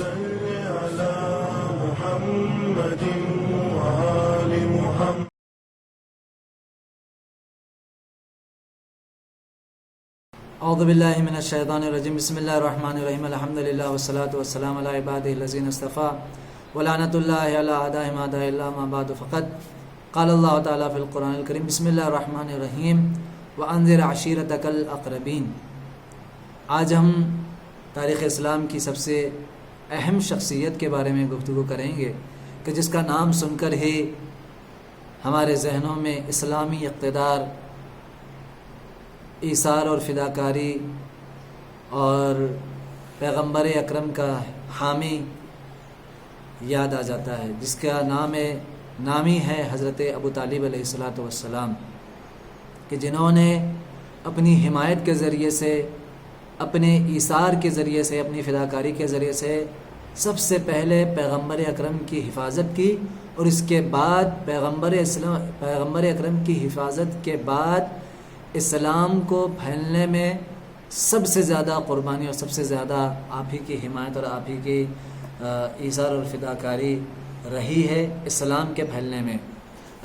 صل على محمد وآل محمد. اعوذ باللہ من الشیطان الرجیم. بسم اللہ الرحمن الرحیم. الحمد للہ والصلاة والسلام علی عبادہ الذین اصطفیٰ ولعنۃ اللہ علی اعدائهم اعداء اللہ. ما بعد فقد قال اللہ تعالیٰ فی القرآن الکریم. بسم اللہ الرحمن الرحیم. وانذر عشیرتک الاقربین. آج ہم تاریخ اسلام کی سب سے اہم شخصیت کے بارے میں گفتگو کریں گے کہ جس کا نام سن کر ہی ہمارے ذہنوں میں اسلامی اقتدار، ایثار اور فداکاری اور پیغمبر اکرم کا حامی یاد آ جاتا ہے، جس کا نامی ہے حضرت ابو طالب علیہ السلام، کہ جنہوں نے اپنی حمایت کے ذریعے سے، اپنے ایثار کے ذریعے سے، اپنی فداکاری کے ذریعے سے سب سے پہلے پیغمبر اکرم کی حفاظت کی، اور اس کے بعد پیغمبر اکرم کی حفاظت کے بعد اسلام کو پھیلنے میں سب سے زیادہ قربانی اور سب سے زیادہ آپ ہی کی حمایت اور آپ ہی کی ایثار اور فداکاری رہی ہے اسلام کے پھیلنے میں.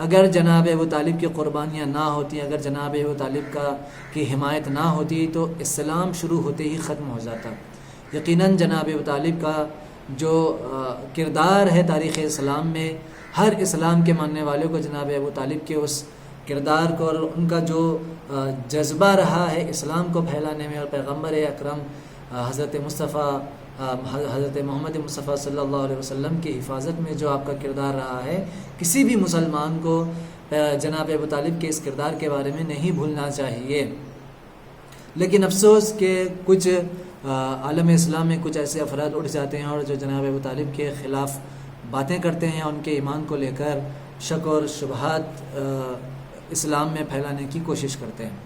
اگر جناب ابو طالب کی قربانیاں نہ ہوتی، اگر جناب ابو طالب کی حمایت نہ ہوتی تو اسلام شروع ہوتے ہی ختم ہو جاتا. یقیناً جناب ابو طالب کا جو کردار ہے تاریخ اسلام میں، ہر اسلام کے ماننے والوں کو جناب ابو طالب کے اس کردار کو اور ان کا جو جذبہ رہا ہے اسلام کو پھیلانے میں، اور پیغمبر اکرم حضرت محمد مصطفیٰ صلی اللہ علیہ وسلم کی حفاظت میں جو آپ کا کردار رہا ہے، کسی بھی مسلمان کو جناب ابو طالب کے اس کردار کے بارے میں نہیں بھولنا چاہیے. لیکن افسوس کہ کچھ عالم اسلام میں کچھ ایسے افراد اٹھ جاتے ہیں اور جو جناب ابو طالب کے خلاف باتیں کرتے ہیں، ان کے ایمان کو لے کر شک اور شبہات اسلام میں پھیلانے کی کوشش کرتے ہیں.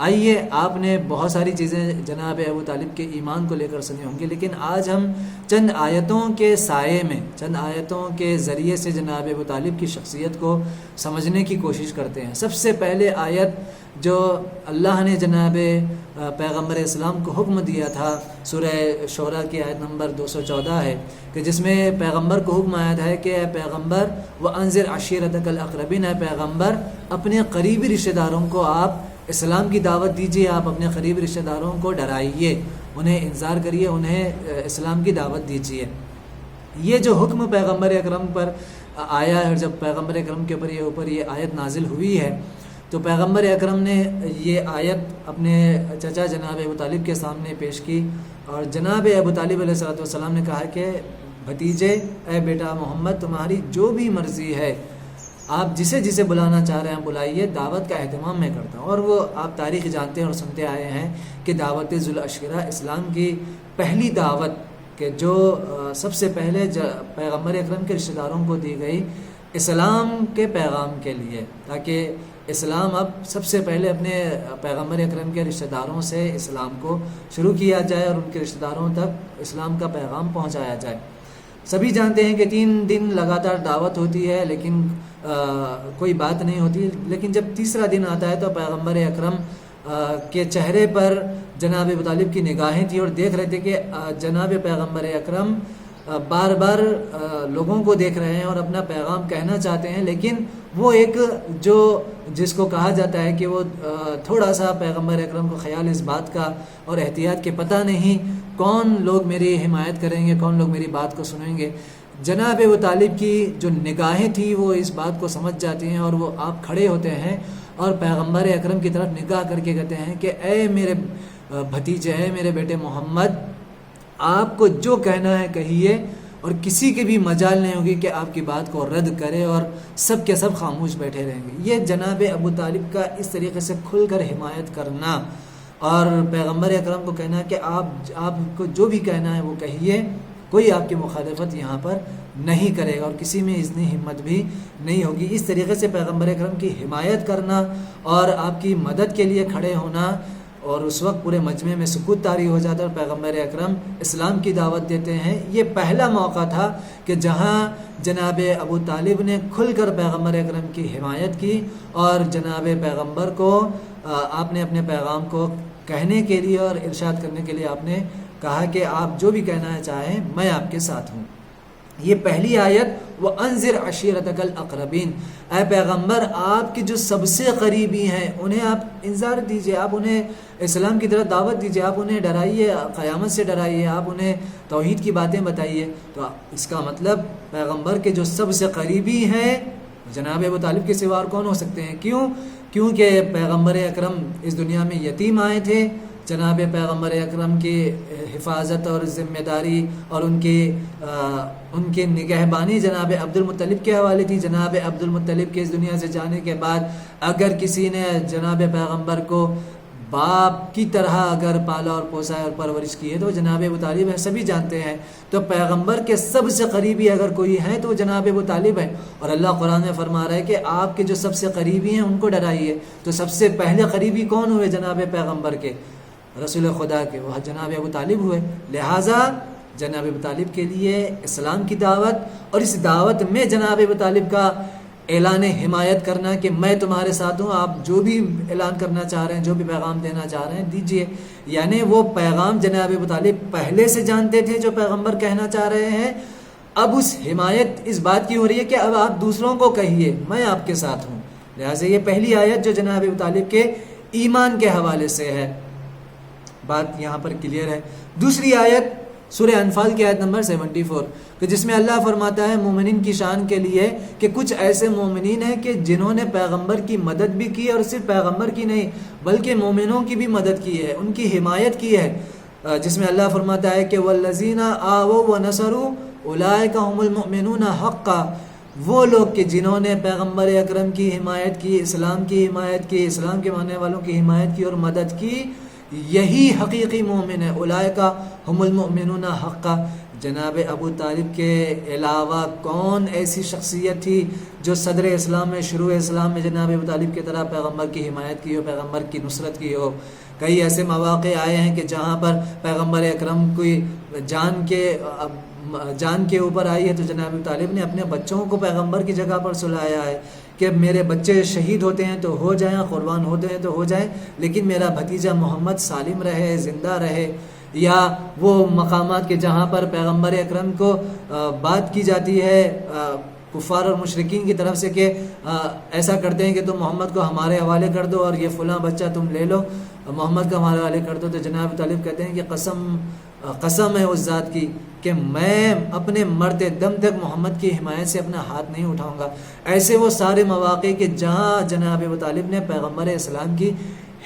آئیے، آپ نے بہت ساری چیزیں جناب ابو طالب کے ایمان کو لے کر سنی ہوں گی، لیکن آج ہم چند آیتوں کے سائے میں، چند آیتوں کے ذریعے سے جناب ابو طالب کی شخصیت کو سمجھنے کی کوشش کرتے ہیں. سب سے پہلے آیت جو اللہ نے جناب پیغمبر اسلام کو حکم دیا تھا، سورہ شعراء کی آیت نمبر 214 ہے، کہ جس میں پیغمبر کو حکم آیا ہے کہ اے پیغمبر وَأَنذِرْ عَشِيرَتَكَ الْأَقْرَبِينَ، اے پیغمبر اپنے قریبی رشتہ داروں کو آپ اسلام کی دعوت دیجیے، آپ اپنے قریبی رشتہ داروں کو ڈرائیے، انہیں انذار کریے، انہیں اسلام کی دعوت دیجیے. یہ جو حکم پیغمبر اکرم پر آیا ہے، اور جب پیغمبر اکرم کے اوپر یہ آیت نازل ہوئی ہے تو پیغمبر اکرم نے یہ آیت اپنے چچا جناب ابو طالب کے سامنے پیش کی، اور جناب ابو طالب علیہ السلام نے کہا کہ بھتیجے، اے بیٹا محمد، تمہاری جو بھی مرضی ہے، آپ جسے جسے بلانا چاہ رہے ہیں بلائیے، دعوت کا اہتمام میں کرتا ہوں. اور وہ آپ تاریخ جانتے ہیں اور سنتے آئے ہیں کہ دعوت ذو العشیرہ اسلام کی پہلی دعوت کہ جو سب سے پہلے پیغمبر اکرم کے رشتہ داروں کو دی گئی اسلام کے پیغام کے لیے، تاکہ اسلام اب سب سے پہلے اپنے پیغمبر اکرم کے رشتہ داروں سے اسلام کو شروع کیا جائے اور ان کے رشتہ داروں تک اسلام کا پیغام پہنچایا جائے. سبھی جانتے ہیں کہ 3 دن لگاتار دعوت ہوتی ہے لیکن کوئی بات نہیں ہوتی، لیکن جب تیسرا دن آتا ہے تو پیغمبر اکرم کے چہرے پر جناب ابو طالب کی نگاہیں تھیں اور دیکھ رہے تھے کہ جناب پیغمبر اکرم بار بار لوگوں کو دیکھ رہے ہیں اور اپنا پیغام کہنا چاہتے ہیں، لیکن وہ ایک جس کو کہا جاتا ہے کہ وہ تھوڑا سا پیغمبر اکرم کو خیال اس بات کا اور احتیاط کے پتہ نہیں کون لوگ میری حمایت کریں گے، کون لوگ میری بات کو سنیں گے. جناب ابو طالب کی جو نگاہیں تھیں وہ اس بات کو سمجھ جاتی ہیں، اور وہ آپ کھڑے ہوتے ہیں اور پیغمبر اکرم کی طرف نگاہ کر کے کہتے ہیں کہ اے میرے بھتیجے، اے میرے بیٹے محمد، آپ کو جو کہنا ہے کہیے، اور کسی کے بھی مجال نہیں ہوگی کہ آپ کی بات کو رد کرے، اور سب کے سب خاموش بیٹھے رہیں گے. یہ جناب ابو طالب کا اس طریقے سے کھل کر حمایت کرنا اور پیغمبر اکرم کو کہنا کہ آپ کو جو بھی کہنا ہے وہ کہیے، کوئی آپ کی مخالفت یہاں پر نہیں کرے گا اور کسی میں اتنی ہمت بھی نہیں ہوگی. اس طریقے سے پیغمبر اکرم کی حمایت کرنا اور آپ کی مدد کے لیے کھڑے ہونا، اور اس وقت پورے مجمع میں سکوت طاری ہو جاتا ہے اور پیغمبر اکرم اسلام کی دعوت دیتے ہیں. یہ پہلا موقع تھا کہ جہاں جناب ابو طالب نے کھل کر پیغمبر اکرم کی حمایت کی، اور جناب پیغمبر کو آپ نے اپنے پیغام کو کہنے کے لیے اور ارشاد کرنے کے لیے آپ نے کہا کہ آپ جو بھی کہنا چاہیں میں آپ کے ساتھ ہوں۔ یہ پہلی آیت وَأَنذِرْ عَشِيرَتَكَ الْأَقْرَبِينَ، اے پیغمبر آپ کے جو سب سے قریبی ہیں انہیں آپ انذار دیجئے، آپ انہیں اسلام کی طرف دعوت دیجئے، آپ انہیں ڈرائیے، قیامت سے ڈرائیے، آپ انہیں توحید کی باتیں بتائیے۔ تو اس کا مطلب پیغمبر کے جو سب سے قریبی ہیں جناب ابو طالب کے سوا اور کون ہو سکتے ہیں؟ کیونکہ پیغمبر اکرم اس دنیا میں یتیم آئے تھے، جناب پیغمبر اکرم کی حفاظت اور ذمہ داری اور ان کے نگہبانی جناب عبد المطلب کے حوالے تھی۔ جناب عبد المطلب کے اس دنیا سے جانے کے بعد اگر کسی نے جناب پیغمبر کو باپ کی طرح اگر پالا اور پوسا اور پرورش کی ہے تو وہ جناب ابو طالب ہے، سبھی جانتے ہیں۔ تو پیغمبر کے سب سے قریبی اگر کوئی ہے تو وہ جناب ابو طالب ہے، اور اللہ قرآن میں فرما رہا ہے کہ آپ کے جو سب سے قریبی ہیں ان کو ڈرائیے۔ تو سب سے پہلے قریبی کون ہوئے؟ جناب پیغمبر کے، رسول خدا کے، وہ جناب ابو طالب ہوئے۔ لہٰذا جناب ابو طالب کے لیے اسلام کی دعوت، اور اس دعوت میں جناب ابو طالب کا اعلان حمایت کرنا کہ میں تمہارے ساتھ ہوں، آپ جو بھی اعلان کرنا چاہ رہے ہیں، جو بھی پیغام دینا چاہ رہے ہیں دیجئے۔ یعنی وہ پیغام جناب ابو طالب پہلے سے جانتے تھے جو پیغمبر کہنا چاہ رہے ہیں، اب اس حمایت اس بات کی ہو رہی ہے کہ اب آپ دوسروں کو کہیے میں آپ کے ساتھ ہوں۔ لہٰذا یہ پہلی آیت جو جناب ابو طالب کے ایمان کے حوالے سے ہے، بات یہاں پر کلیئر ہے۔ دوسری آیت سورہ انفال کی آیت نمبر 74 کہ جس میں اللہ فرماتا ہے مومنین کی شان کے لیے کہ کچھ ایسے مومنین ہیں کہ جنہوں نے پیغمبر کی مدد بھی کی، اور صرف پیغمبر کی نہیں بلکہ مومنوں کی بھی مدد کی ہے، ان کی حمایت کی ہے، جس میں اللہ فرماتا ہے کہ والذین آووا ونصروا اولئک هم المؤمنون حقا، وہ لوگ کہ جنہوں نے پیغمبر اکرم کی حمایت کی، اسلام کی حمایت کی، اسلام کے ماننے والوں کی حمایت کی اور مدد کی، یہی حقیقی مومن ہے۔ اولئک هم المؤمنون حقا۔ جناب ابو طالب کے علاوہ کون ایسی شخصیت تھی جو صدر اسلام میں، شروع اسلام میں جناب ابو طالب کی طرح پیغمبر کی حمایت کی ہو، پیغمبر کی نصرت کی ہو؟ کئی ایسے مواقع آئے ہیں کہ جہاں پر پیغمبر اکرم کوئی جان کے اوپر آئی ہے تو جناب ابو طالب نے اپنے بچوں کو پیغمبر کی جگہ پر سلایا ہے کہ میرے بچے شہید ہوتے ہیں تو ہو جائیں، قربان ہوتے ہیں تو ہو جائیں، لیکن میرا بھتیجا محمد سالم رہے، زندہ رہے۔ یا وہ مقامات کے جہاں پر پیغمبر اکرم کو بات کی جاتی ہے کفار اور مشرکین کی طرف سے کہ ایسا کرتے ہیں کہ تم محمد کو ہمارے حوالے کر دو اور یہ فلاں بچہ تم لے لو، محمد کو ہمارے حوالے کر دو، تو جناب ابو طالب کہتے ہیں کہ قسم ہے اس ذات کی کہ میں اپنے مرتے دم تک محمد کی حمایت سے اپنا ہاتھ نہیں اٹھاؤں گا۔ ایسے وہ سارے مواقع کہ جہاں جناب ابو طالب نے پیغمبر اسلام کی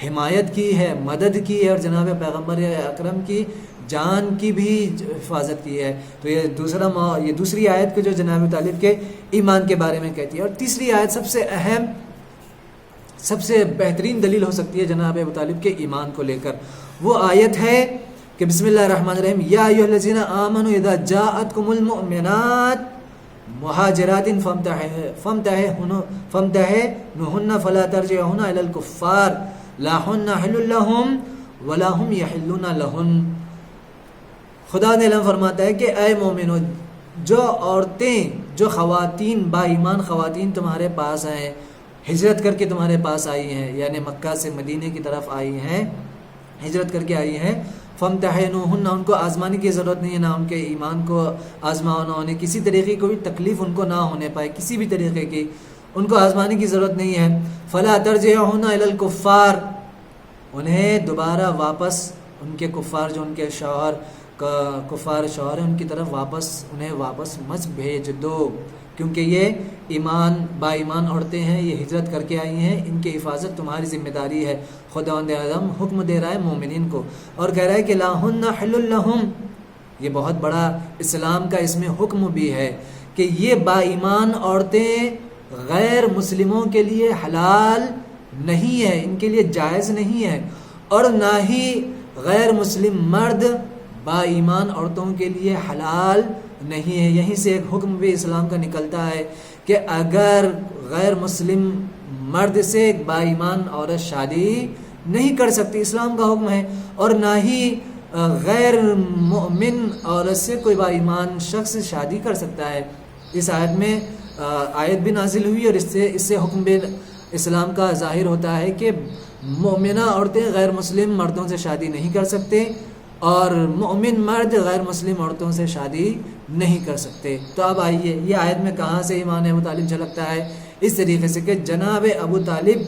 حمایت کی ہے، مدد کی ہے، اور جناب پیغمبر اکرم کی جان کی بھی حفاظت کی ہے۔ تو یہ دوسری آیت کو جو جناب ابو طالب کے ایمان کے بارے میں کہتی ہے۔ اور تیسری آیت سب سے اہم، سب سے بہترین دلیل ہو سکتی ہے جناب ابو طالب کے ایمان کو لے کر، وہ آیت ہے کہ بسم اللہ الرحمن الرحیم یا ایھا الذین آمنوا اذا جاءتکم المؤمنات مہاجرات فامتحنوہن فلا ترجعوہن الی الکفار لا ہن حل لہم ولا ہم یحلون لہن۔ خدا نے علم فرماتا ہے کہ اے مومنو، جو عورتیں، جو خواتین، با ایمان خواتین تمہارے پاس ہیں، ہجرت کر کے تمہارے پاس آئی ہیں، یعنی مکہ سے مدینے کی طرف آئی ہیں، ہجرت کر کے آئی ہیں، فامتحنوہن، ان کو آزمانے کی ضرورت نہیں ہے، نہ ان کے ایمان کو آزمانا، انہیں کسی طریقے کی کوئی تکلیف ان کو نہ ہونے پائے، کسی بھی طریقے کی ان کو آزمانے کی ضرورت نہیں ہے۔ فلا ترجعوہن الی الکفار، انہیں دوبارہ واپس ان کے کفار، جو ان کے شوہر کفار شوہر ہیں، ان کی طرف انہیں واپس مت بھیج دو، کیونکہ یہ با ایمان عورتیں ہیں، یہ ہجرت کر کے آئی ہیں، ان کی حفاظت تمہاری ذمہ داری ہے۔ خداوند اعظم حکم دے رہا ہے مومنین کو، اور کہہ رہا ہے کہ لا ہن حل لہم، یہ بہت بڑا اسلام کا اس میں حکم بھی ہے کہ یہ با ایمان عورتیں غیر مسلموں کے لیے حلال نہیں ہے، ان کے لیے جائز نہیں ہے، اور نہ ہی غیر مسلم مرد با ایمان عورتوں کے لیے حلال نہیں ہے۔ یہیں سے ایک حکم بھی اسلام کا نکلتا ہے کہ اگر غیر مسلم مرد سے ایک با ایمان عورت شادی نہیں کر سکتی، اسلام کا حکم ہے، اور نہ ہی غیر مؤمن عورت سے کوئی با ایمان شخص شادی کر سکتا ہے۔ اس آیت میں آیت بھی نازل ہوئی، اور اس سے حکم بھی اسلام کا ظاہر ہوتا ہے کہ مومنہ عورتیں غیر مسلم مردوں سے شادی نہیں کر سکتے، اور مومن مرد غیر مسلم عورتوں سے شادی نہیں کر سکتے۔ تو اب آئیے یہ آیت میں کہاں سے ایمان ابو طالب جھلکتا ہے؟ اس طریقے سے کہ جناب ابو طالب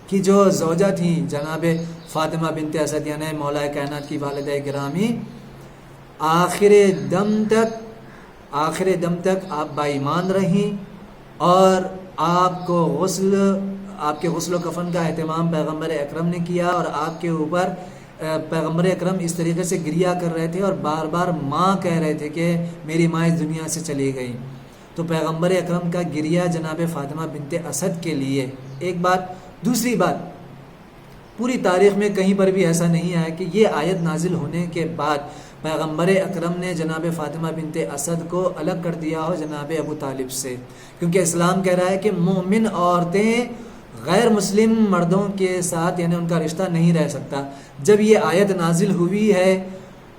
کی جو زوجہ تھیں جناب فاطمہ بنت اسد یعنی مولا کائنات کی والدہ گرامی، آخر دم تک آپ با ایمان رہیں، اور آپ کے غسل و کفن کا اہتمام پیغمبر اکرم نے کیا، اور آپ کے اوپر پیغمبر اکرم اس طریقے سے گریہ کر رہے تھے اور بار بار ماں کہہ رہے تھے کہ میری ماں اس دنیا سے چلی گئی۔ تو پیغمبر اکرم کا گریہ جناب فاطمہ بنت اسد کے لیے ایک بات۔ دوسری بات، پوری تاریخ میں کہیں پر بھی ایسا نہیں آیا کہ یہ آیت نازل ہونے کے بعد پیغمبر اکرم نے جناب فاطمہ بنت اسد کو الگ کر دیا ہو جناب ابو طالب سے، کیونکہ اسلام کہہ رہا ہے کہ مومن عورتیں غیر مسلم مردوں کے ساتھ یعنی ان کا رشتہ نہیں رہ سکتا۔ جب یہ آیت نازل ہوئی ہے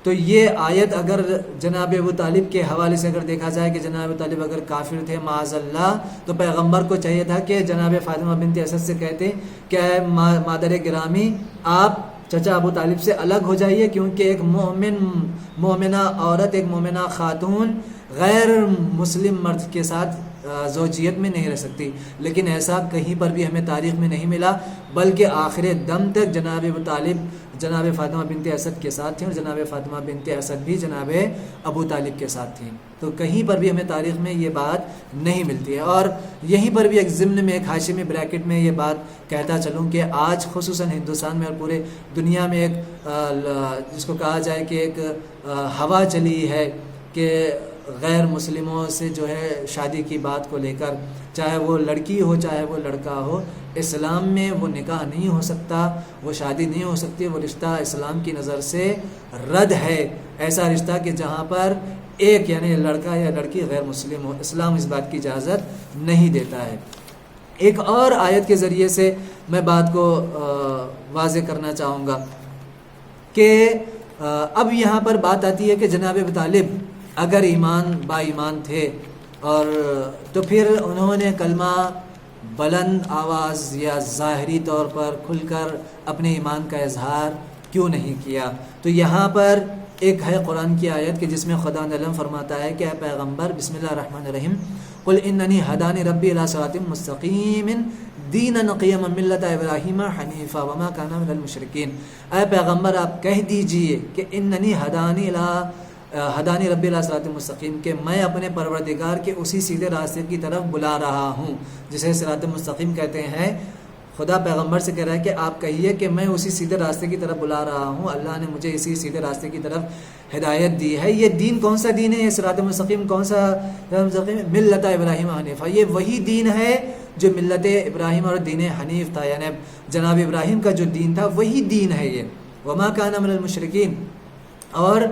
تو یہ آیت اگر جناب ابو طالب کے حوالے سے اگر دیکھا جائے کہ جناب ابو طالب اگر کافر تھے معاذ اللہ، تو پیغمبر کو چاہیے تھا کہ جناب فاطمہ بنت اسد سے کہتے کہ اے مادر گرامی، آپ چچا ابو طالب سے الگ ہو جائیے، کیونکہ ایک مومنہ عورت، ایک مومنہ خاتون غیر مسلم مرد کے ساتھ زوجیت میں نہیں رہ سکتی۔ لیکن ایسا کہیں پر بھی ہمیں تاریخ میں نہیں ملا، بلکہ آخر دم تک جناب ابو طالب جناب فاطمہ بنت اسد کے ساتھ تھیں، اور جناب فاطمہ بنت اسد بھی جناب ابو طالب کے ساتھ تھیں۔ تو کہیں پر بھی ہمیں تاریخ میں یہ بات نہیں ملتی ہے۔ اور یہیں پر بھی ایک ضمن میں ایک حاشیے بریکٹ میں یہ بات کہتا چلوں کہ آج خصوصاً ہندوستان میں اور پورے دنیا میں ایک جس کو کہا جائے کہ ایک ہوا چلی ہے کہ غیر مسلموں سے جو ہے شادی کی بات کو لے کر، چاہے وہ لڑکی ہو چاہے وہ لڑکا ہو، اسلام میں وہ نکاح نہیں ہو سکتا، وہ شادی نہیں ہو سکتی، وہ رشتہ اسلام کی نظر سے رد ہے۔ ایسا رشتہ کہ جہاں پر ایک یعنی لڑکا یا لڑکی غیر مسلم ہو، اسلام اس بات کی اجازت نہیں دیتا ہے۔ ایک اور آیت کے ذریعے سے میں بات کو واضح کرنا چاہوں گا کہ اب یہاں پر بات آتی ہے کہ جناب ابو طالب اگر با ایمان تھے اور تو پھر انہوں نے کلمہ بلند آواز یا ظاہری طور پر کھل کر اپنے ایمان کا اظہار کیوں نہیں کیا؟ تو یہاں پر ایک ہے قرآن کی آیت کہ جس میں خدا نعلم فرماتا ہے کہ اے پیغمبر بسم اللہ الرحمن الرحیم قل اننی ہدانی ربی الی صراط مستقیم دینا قیما ملت ابراہیم حنیفا وما کان من المشرکین۔ اے پیغمبر آپ کہہ دیجئے کہ اننی ہدانی ربی الی صراط مستقیم، کہ میں اپنے پروردگار کے اسی سیدھے راستے کی طرف بلا رہا ہوں جسے صراط مستقیم کہتے ہیں۔ خدا پیغمبر سے کہہ رہا ہے کہ آپ کہیے کہ میں اسی سیدھے راستے کی طرف بلا رہا ہوں، اللہ نے مجھے اسی سیدھے راستے کی طرف ہدایت دی ہے۔ یہ دین کون سا دین ہے؟ یہ صراط مستقیم کون سا مستقیم؟ ملت ابراہیم حنیفہ، یہ وہی دین ہے جو ملت ابراہیم اور دین حنیف تھا، یعنی جناب ابراہیم کا جو دین تھا وہی دین ہے یہ۔ وما کان من المشرکین، اور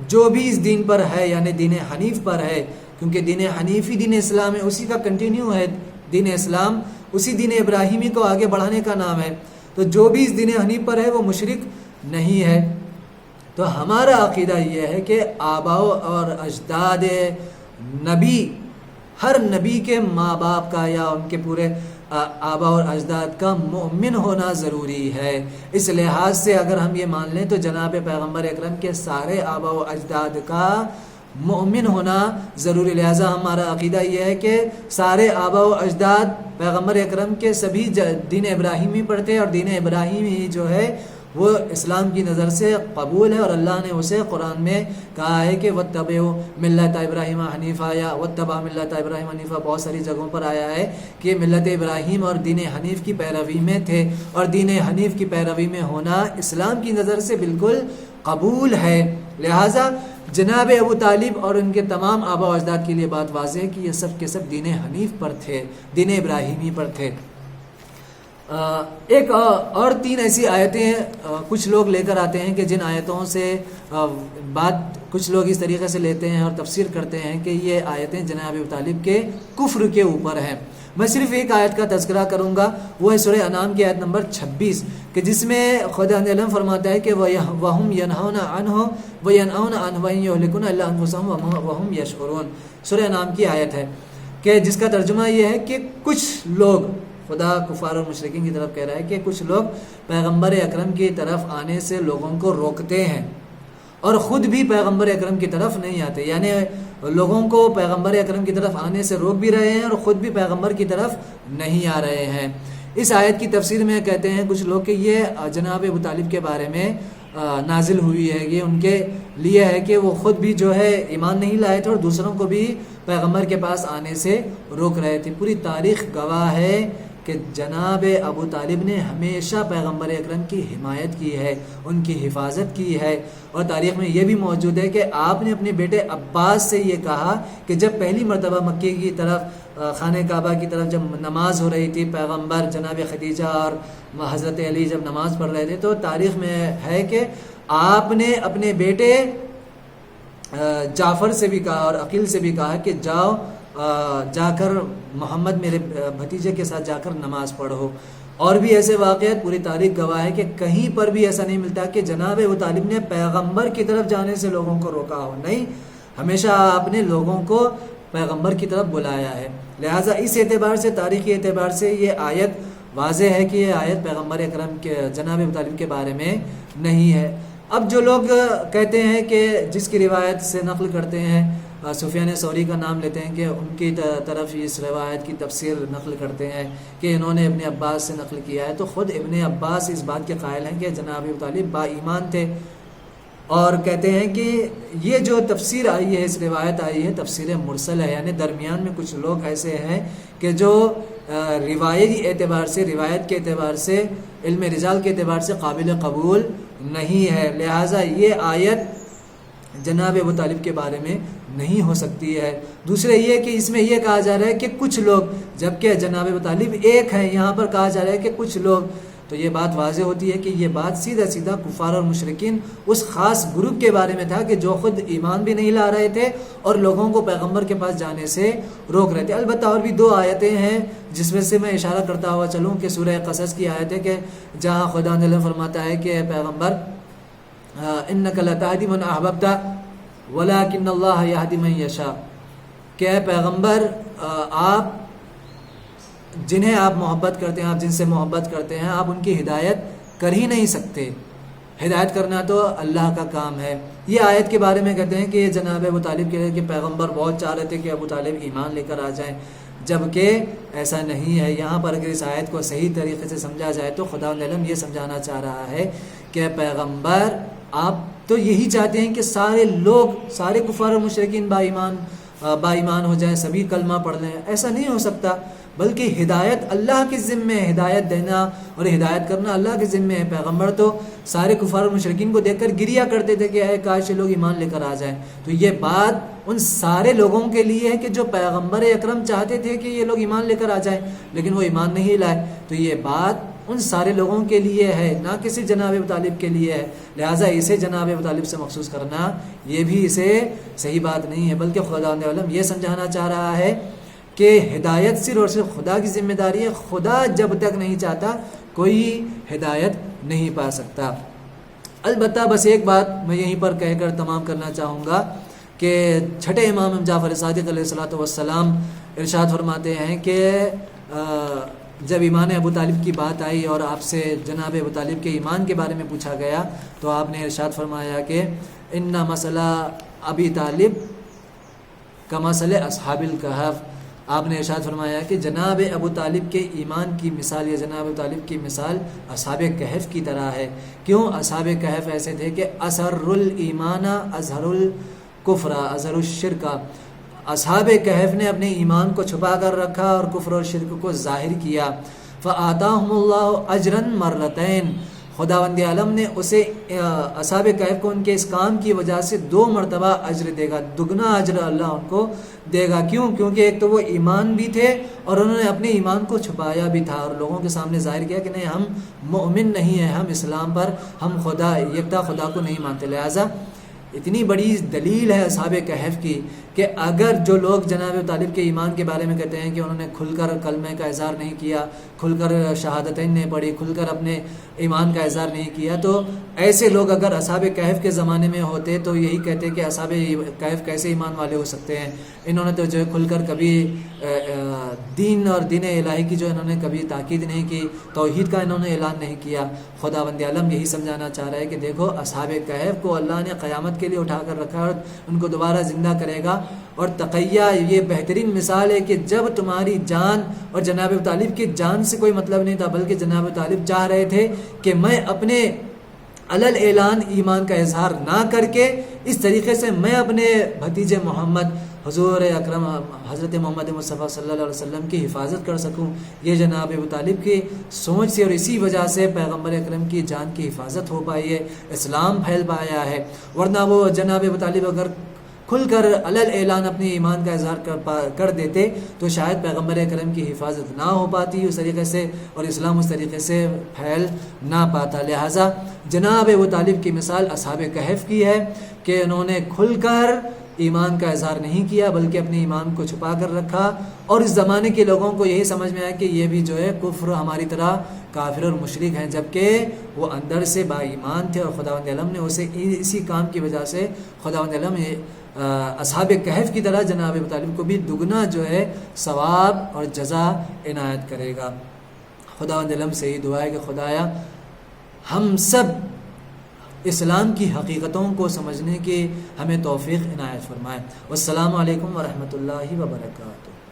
جو بھی اس دین پر ہے یعنی دین حنیف پر ہے، کیونکہ دین حنیفی دین اسلام ہے، اسی کا کنٹینیو ہے دین اسلام، اسی دین ابراہیمی کو آگے بڑھانے کا نام ہے۔ تو جو بھی اس دین حنیف پر ہے وہ مشرک نہیں ہے۔ تو ہمارا عقیدہ یہ ہے کہ آباء اور اجداد نبی، ہر نبی کے ماں باپ کا یا ان کے پورے آباء اور اجداد کا مومن ہونا ضروری ہے۔ اس لحاظ سے اگر ہم یہ مان لیں تو جناب پیغمبر اکرم کے سارے آباء و اجداد کا مومن ہونا ضروری، لہٰذا ہمارا عقیدہ یہ ہے کہ سارے آباء و اجداد پیغمبر اکرم کے سبھی دین ابراہیمی پر تھے، اور دین ابراہیمی جو ہے وہ اسلام کی نظر سے قبول ہے، اور اللہ نے اسے قرآن میں کہا ہے کہ وَاتَّبِعُوا مِلَّتَ إِبْرَاهِيمَ حَنِيفًا، یا وَاتَّبَعَ مِلَّتَ إِبْرَاهِيمَ حَنِيفًا، بہت ساری جگہوں پر آیا ہے کہ ملت ابراہیم اور دین حنیف کی پیروی میں تھے، اور دین حنیف کی پیروی میں ہونا اسلام کی نظر سے بالکل قبول ہے۔ لہٰذا جناب ابو طالب اور ان کے تمام آباء و اجداد کے لیے بات واضح ہے کہ یہ سب کے سب دین حنیف پر تھے، دین ابراہیمی پر تھے۔ ایک اور 3 ایسی آیتیں کچھ لوگ لے کر آتے ہیں کہ جن آیتوں سے بات کچھ لوگ اس طریقے سے لیتے ہیں اور تفسیر کرتے ہیں کہ یہ آیتیں جناب ابو طالب کے کفر کے اوپر ہیں۔ میں صرف ایک آیت کا تذکرہ کروں گا، وہ ہے سورہ انعام کی آیت نمبر 26 کہ جس میں خدا نے فرماتا ہے کہ وَهُمْ يَنْهَوْنَ عَنْهُ وَيَنْأَوْنَ عَنْهُ وَإِنْ يُهْلِكُونَ إِلَّا أَنفُسَهُمْ وَهُمْ يَشْعُرُونَ۔ سورہ انعام کی آیت ہے کہ جس کا ترجمہ یہ ہے کہ کچھ لوگ، خدا کفار اور مشرکین کی طرف کہہ رہا ہے کہ کچھ لوگ پیغمبر اکرم کی طرف آنے سے لوگوں کو روکتے ہیں، اور خود بھی پیغمبر اکرم کی طرف نہیں آتے، یعنی لوگوں کو پیغمبر اکرم کی طرف آنے سے روک بھی رہے ہیں اور خود بھی پیغمبر کی طرف نہیں آ رہے ہیں۔ اس آیت کی تفسیر میں کہتے ہیں کچھ لوگ کہ یہ جناب ابو طالب کے بارے میں نازل ہوئی ہے، یہ ان کے لیے ہے کہ وہ خود بھی جو ہے ایمان نہیں لائے تھے اور دوسروں کو بھی پیغمبر کے پاس آنے سے روک رہے تھے۔ پوری تاریخ گواہ ہے کہ جناب ابو طالب نے ہمیشہ پیغمبر اکرم کی حمایت کی ہے، ان کی حفاظت کی ہے، اور تاریخ میں یہ بھی موجود ہے کہ آپ نے اپنے بیٹے عباس سے یہ کہا کہ جب پہلی مرتبہ مکے کی طرف خانہ کعبہ کی طرف جب نماز ہو رہی تھی، پیغمبر جناب خدیجہ اور حضرت علی جب نماز پڑھ رہے تھے، تو تاریخ میں ہے کہ آپ نے اپنے بیٹے جعفر سے بھی کہا اور عقیل سے بھی کہا کہ جاؤ جا کر محمد میرے بھتیجے کے ساتھ جا کر نماز پڑھو۔ اور بھی ایسے واقعات پوری تاریخ گواہ ہے کہ کہیں پر بھی ایسا نہیں ملتا کہ جناب ابو طالب نے پیغمبر کی طرف جانے سے لوگوں کو روکا ہو، نہیں، ہمیشہ آپ نے لوگوں کو پیغمبر کی طرف بلایا ہے۔ لہٰذا اس اعتبار سے، تاریخی اعتبار سے یہ آیت واضح ہے کہ یہ آیت پیغمبر اکرم کے جناب ابو طالب کے بارے میں نہیں ہے۔ اب جو لوگ کہتے ہیں کہ جس کی روایت سے نقل کرتے ہیں، سفیان ثوری کا نام لیتے ہیں کہ ان کی طرف اس روایت کی تفسیر نقل کرتے ہیں کہ انہوں نے ابن عباس سے نقل کیا ہے، تو خود ابن عباس اس بات کے قائل ہیں کہ جناب ابو طالب با ایمان تھے، اور کہتے ہیں کہ یہ جو تفسیر آئی ہے، اس روایت آئی ہے، تفسیر مرسل ہے، یعنی درمیان میں کچھ لوگ ایسے ہیں کہ جو روایتی اعتبار سے، روایت کے اعتبار سے، علم رجال کے اعتبار سے قابل قبول نہیں ہے، لہٰذا یہ آیت جناب ابو طالب کے بارے میں نہیں ہو سکتی ہے۔ دوسرے یہ کہ اس میں یہ کہا جا رہا ہے کہ کچھ لوگ، جبکہ جناب ابو طالب ایک ہیں، یہاں پر کہا جا رہا ہے کہ کچھ لوگ، تو یہ بات واضح ہوتی ہے کہ یہ بات سیدھا سیدھا کفار اور مشرکین اس خاص گروپ کے بارے میں تھا کہ جو خود ایمان بھی نہیں لا رہے تھے اور لوگوں کو پیغمبر کے پاس جانے سے روک رہے تھے۔ البتہ اور بھی 2 آیتیں ہیں جس میں سے میں اشارہ کرتا ہوا چلوں کہ سورہ قصص کی آیت ہے کہ جہاں خدا نے فرماتا ہے کہ پیغمبر انک لتہدی من احببت ولکن اللہ یہدی من یشاء، کہ اے پیغمبر آپ جنہیں آپ محبت کرتے ہیں، آپ جن سے محبت کرتے ہیں، آپ ان کی ہدایت کر ہی نہیں سکتے، ہدایت کرنا تو اللہ کا کام ہے۔ یہ آیت کے بارے میں کہتے ہیں کہ یہ جناب ابو طالب کے کہ پیغمبر بہت چاہ رہے تھے کہ ابو طالب ایمان لے کر آ جائیں، جبکہ ایسا نہیں ہے۔ یہاں پر اگر اس آیت کو صحیح طریقے سے سمجھا جائے تو خدا العلم یہ سمجھانا چاہ رہا ہے کہ پیغمبر آپ تو یہی چاہتے ہیں کہ سارے لوگ، سارے کفار و مشرکین با ایمان ہو جائیں، سبھی کلمہ پڑھ لیں، ایسا نہیں ہو سکتا، بلکہ ہدایت اللہ کے ذمے ہے، ہدایت دینا اور ہدایت کرنا اللہ کے ذمے ہے۔ پیغمبر تو سارے کفار و مشرکین کو دیکھ کر گریا کرتے تھے کہ اے کاش یہ لوگ ایمان لے کر آ جائیں، تو یہ بات ان سارے لوگوں کے لیے ہے کہ جو پیغمبر اکرم چاہتے تھے کہ یہ لوگ ایمان لے کر آ جائیں لیکن وہ ایمان نہیں لائے، تو یہ بات ان سارے لوگوں کے لیے ہے، نہ کسی جناب ابو طالب کے لیے ہے۔ لہٰذا اسے جناب ابو طالب سے مخصوص کرنا یہ بھی اسے صحیح بات نہیں ہے، بلکہ خدا عالم یہ سمجھانا چاہ رہا ہے کہ ہدایت صرف اور صرف خدا کی ذمہ داری ہے، خدا جب تک نہیں چاہتا کوئی ہدایت نہیں پا سکتا۔ البتہ بس ایک بات میں یہیں پر کہہ کر تمام کرنا چاہوں گا کہ چھٹے امام جعفر صادق علیہ الصلوۃ والسلام ارشاد فرماتے ہیں کہ جب ایمان ابو طالب کی بات آئی اور آپ سے جناب ابو طالب کے ایمان کے بارے میں پوچھا گیا تو آپ نے ارشاد فرمایا کہ ان مسئلہ ابی طالب کا مسئلہ اصحاب الکہف، آپ نے ارشاد فرمایا کہ جناب ابو طالب کے ایمان کی مثال یا جناب ابو طالب کی مثال اصحاب کہف کی طرح ہے۔ کیوں؟ اصحاب کہف ایسے تھے کہ اظہر الایمان اظہر الکفر اظہر الشرک، اصحاب کہف نے اپنے ایمان کو چھپا کر رکھا اور کفر اور شرک کو ظاہر کیا۔ فآتاہم اللہ اجرا مرتین، خداوند عالم نے اسے اصحاب کہف کو ان کے اس کام کی وجہ سے 2 مرتبہ اجر دے گا، دگنا اجر اللہ ان کو دے گا۔ کیوں؟ کیونکہ ایک تو وہ ایمان بھی تھے اور انہوں نے اپنے ایمان کو چھپایا بھی تھا اور لوگوں کے سامنے ظاہر کیا کہ نہیں، ہم مؤمن نہیں ہیں، ہم اسلام پر، ہم خدا یکتا خدا کو نہیں مانتے۔ لہٰذا اتنی بڑی دلیل ہے اصحاب کہف کی کہ اگر جو لوگ جناب ابو طالب کے ایمان کے بارے میں کہتے ہیں کہ انہوں نے کھل کر کلمہ کا اظہار نہیں کیا، کھل کر شہادتین نہیں پڑھی، کھل کر اپنے ایمان کا اظہار نہیں کیا، تو ایسے لوگ اگر اصحاب کہف کے زمانے میں ہوتے تو یہی کہتے کہ اصحاب کہف کیسے ایمان والے ہو سکتے ہیں، انہوں نے تو جو ہے کھل کر کبھی دین اور دین الہی کی جو انہوں نے کبھی تاکید نہیں کی، توحید کا انہوں نے اعلان نہیں کیا۔ خداوند عالم یہی سمجھانا چاہ رہا ہے کہ دیکھو اصحاب کہف کو اللہ نے قیامت کے لیے اٹھا کر رکھا اور ان کو دوبارہ زندہ کرے گا، اور تقیہ یہ بہترین مثال ہے کہ جب تمہاری جان اور جناب ابو طالب کی جان سے کوئی مطلب نہیں تھا، بلکہ جناب ابو طالب چاہ رہے تھے کہ میں اپنے علل اعلان ایمان کا اظہار نہ کر کے اس طریقے سے میں اپنے بھتیجے محمد حضور اکرم حضرت محمد مصطفیٰ صلی اللہ علیہ وسلم کی حفاظت کر سکوں۔ یہ جناب ابو طالب کی سوچ سے اور اسی وجہ سے پیغمبر اکرم کی جان کی حفاظت ہو پائی ہے، اسلام پھیل پایا ہے، ورنہ وہ جناب ابو طالب اگر کھل کر علل اعلان اپنے ایمان کا اظہار کر دیتے تو شاید پیغمبر اکرم کی حفاظت نہ ہو پاتی اس طریقے سے، اور اسلام اس طریقے سے پھیل نہ پاتا۔ لہٰذا جناب ابو طالب کی مثال اصحاب کہف کی ہے کہ انہوں نے کھل کر ایمان کا اظہار نہیں کیا بلکہ اپنے ایمان کو چھپا کر رکھا، اور اس زمانے کے لوگوں کو یہی سمجھ میں آیا کہ یہ بھی جو ہے کفر ہماری طرح کافر اور مشرک ہیں، جبکہ وہ اندر سے با ایمان تھے، اور خداوند عالم نے اسے اسی کام کی وجہ سے خداوند عالم نے اصحاب کہف کی طرح جناب ابو طالب کو بھی دگنا جو ہے ثواب اور جزا عنایت کرے گا۔ خداوند عالم سے یہ دعا ہے کہ خدایا ہم سب اسلام کی حقیقتوں کو سمجھنے کی ہمیں توفیق عنایت فرمائے۔ والسلام علیکم ورحمۃ اللہ وبرکاتہ۔